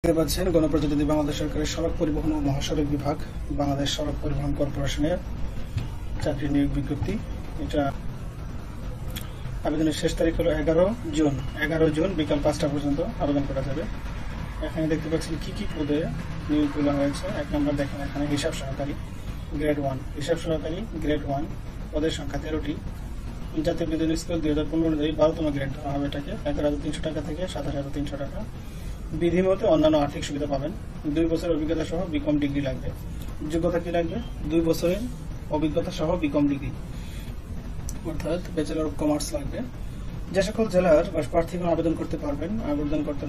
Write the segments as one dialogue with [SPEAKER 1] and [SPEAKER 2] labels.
[SPEAKER 1] দেখতে পাচ্ছেন গণপ্রজাতন্ত্রী বাংলাদেশ সরকারের সড়ক পরিবহন ও মহাসড়ক বিভাগ বাংলাদেশ সড়ক পরিবহন কর্পোরেশনের চাকরি নিয়োগ বিজ্ঞপ্তি। এটা আবেদনের শেষ তারিখ হলো 11 জুন বিকাল 5টা পর্যন্ত আবেদন করা যাবে। এখানে দেখতে পাচ্ছেন কি কি পদে নিয়োগগুলো হয়েছে। 1 নম্বর দেখেন এখানে হিসাব সহকারী গ্রেড 1, হিসাব সহকারী গ্রেড 1 পদের সংখ্যা 13টি। জাতীয় বিদ্যুৎ স্কুল 2015 অনুযায়ী 12তম গ্রেড দেওয়া হবে। এটাকে 11,300 টাকা থেকে 27,300 টাকা। বিধি মতে অন্যান্য আর্থিক সুবিধা পাবেন। 2 বছরের অভিজ্ঞতা সহ বিকম ডিগ্রি লাগবে। যোগ্যতা কি লাগবে? 2 বছরের অভিজ্ঞতা সহ বিকম ডিগ্রি, অর্থাৎ ব্যাচেলর অফ কমার্স লাগবে। যে সকল জেলার প্রার্থীগণ আবেদন করতে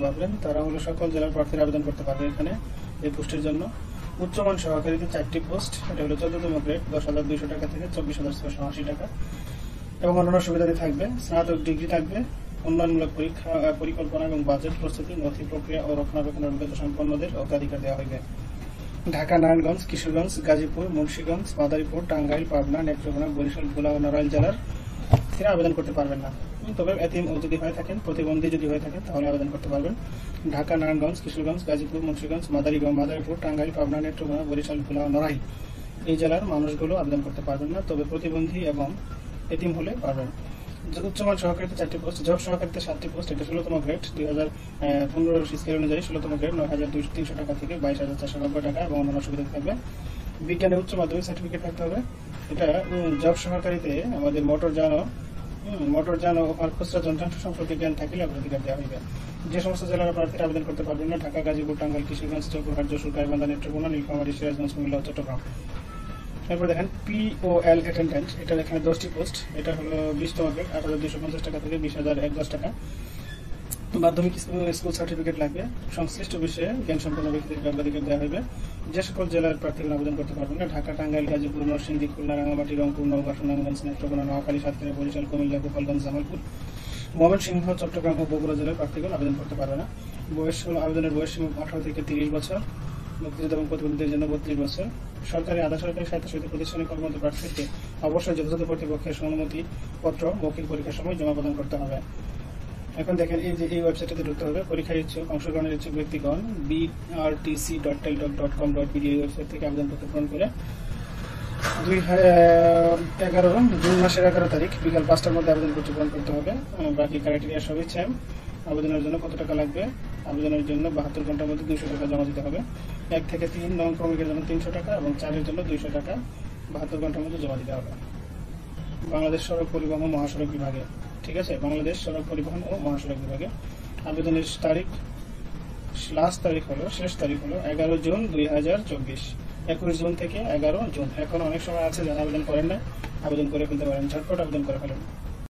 [SPEAKER 1] পারবেন তারা হলো সকল জেলার প্রার্থীরা আবেদন করতে পারবে। এখানে এই পোস্টের জন্য উচ্চমান সহকারীতে 4টি পোস্ট, এটা হলো 14তম গ্রেড 10,200 টাকা থেকে 24,680 টাকা এবং অন্যান্য সুবিধাদি থাকবে। স্নাতক ডিগ্রি থাকবে। উন্নয়নমূলক পরীক্ষা পরিকল্পনা এবং বাজেট প্রস্তুতি, নথি প্রক্রিয়া ও রক্ষণাবেক্ষণের অভিজ্ঞতা সম্পন্নদের অগ্রাধিকার দেওয়া হবে। ঢাকা, নারায়ণগঞ্জ, কিশোরগঞ্জ, গাজীপুর, মুন্সিগঞ্জ, মাদারীপুর, টাঙ্গাইল, পাবনা, নেত্রকোনা, বরিশাল, ভোলা ও নড়াইল জেলার প্রার্থীরা আবেদন করতে পারবেন না। তবে এতিম যদি হয়ে থাকেন, প্রতিবন্ধী যদি হয়ে থাকেন তাহলে আবেদন করতে পারবেন। ঢাকা, নারায়ণগঞ্জ, কিশোরগঞ্জ, গাজীপুর, মুন্সিগঞ্জ, মাদারীপুর, টাঙ্গাইল, পাবনা, নেত্রকোনা, বরিশাল, ভোলা ও নড়াইল এই জেলার মানুষগুলো আবেদন করতে পারবেন না। তবে প্রতিবন্ধী এবং এতিম হলে পারবেন। উচ্চমান সহকারীতে 4টি পোস্ট, জব সহকারীতে 7টি পোস্ট, এটা 16তম গ্রেড 2015 স্কেল অনুযায়ী 16তম গ্রেড 9,300 টাকা থেকে 22,490 টাকা এবং অন্যান্য সুবিধা থাকবে। বিজ্ঞানে উচ্চ মাধ্যমিক সার্টিফিকেট থাকতে হবে। এটা জব সহকারীতে আমাদের মোটরযান ও খুচরা যন্ত্রাংশ সম্পর্কে জ্ঞান থাকলে অগ্রাধিকার দেওয়া হবে। যে সমস্ত জেলার প্রার্থীরা আবেদন করতে পারবেন না: ঢাকা, গাজীপুর, টাঙ্গাইল, কিশোরগঞ্জ, চৌকোহাট, যশোর, গাইবান্ধা, নেত্রকোনা, নীলফামারী, সিরাজগঞ্জ, কুমিল্লা ও চট্টগ্রাম। এরপর দেখেন POL অ্যাটেন্ডেন্ট, এটা এখানে 10টি পোস্ট, এটা হলো 20তম গ্রেড 8,250 টাকা থেকে 20,010 টাকা। মাধ্যমিক স্কুল সার্টিফিকেট লাগবে। সংশ্লিষ্ট বিষয়ে জ্ঞান সম্পন্ন ব্যক্তিদের অগ্রাধিকার দেওয়া হবে। যে সকল জেলার প্রার্থীরা আবেদন করতে পারবেন না: ঢাকা, টাঙ্গাইল, গাজীপুর, নরসিংদী, খুলনা, রাঙ্গামাটি, রংপুর, নওগাঁ, সুনামগঞ্জ, নেত্রকোনা, নোয়াখালী, সাতক্ষীরা, বরিশাল, কুমিল্লা, গোপালগঞ্জ, জামালপুর, ময়মনসিংহ, চট্টগ্রাম ও বগুড়া জেলার প্রার্থীগণ আবেদন করতে পারবে না। আবেদনের বয়স সীমা 18 থেকে 30 বছর। মুক্তিযোদ্ধা এবং প্রতিবন্ধীদের জন্য 32 বছর। সরকারি, আধা সরকারি, স্বায়ত্তশাসিত প্রতিষ্ঠানে কর্মরত প্রার্থীকে অবশ্যই যথাযথ কর্তৃপক্ষের অনুমতি পত্র মৌখিক পরীক্ষার সময় জমা প্রদান করতে হবে। এখন দেখেন এই ওয়েবসাইটে ঢুকতে হবে। পরীক্ষায় অংশগ্রহণের ইচ্ছুক ব্যক্তিগণ brtc.teldoc.com.bd এই ওয়েবসাইট থেকে আবেদনপত্র পূরণ করে 11 মাসের 11 তারিখ বিকাল 5টার মধ্যে আবেদনপত্র পূরণ করতে হবে। বাকি ক্রাইটেরিয়া সবই সেম। আবেদনের জন্য কত টাকা লাগবে? আবেদনের জন্য 72 ঘন্টার মধ্যে 200 টাকা জমা দিতে হবে। 1 থেকে 3 নং ক্রমিকের জন্য 300 টাকা এবং 4-এর জন্য 200 টাকা 72 ঘন্টার মধ্যে জমা দিতে হবে। বাংলাদেশ সড়ক পরিবহন ও মহাসড়ক বিভাগে, ঠিক আছে, বাংলাদেশ সড়ক পরিবহন ও মহাসড়ক বিভাগে আবেদনের শেষ তারিখ হলো 11 জুন 2024। 21 জুন থেকে 11 জুন। এখন অনেক সময় আছে যারা আবেদন করেন না, আবেদন করে ফেলতে পারেন, ঝটপট আবেদন করে ফেলেন।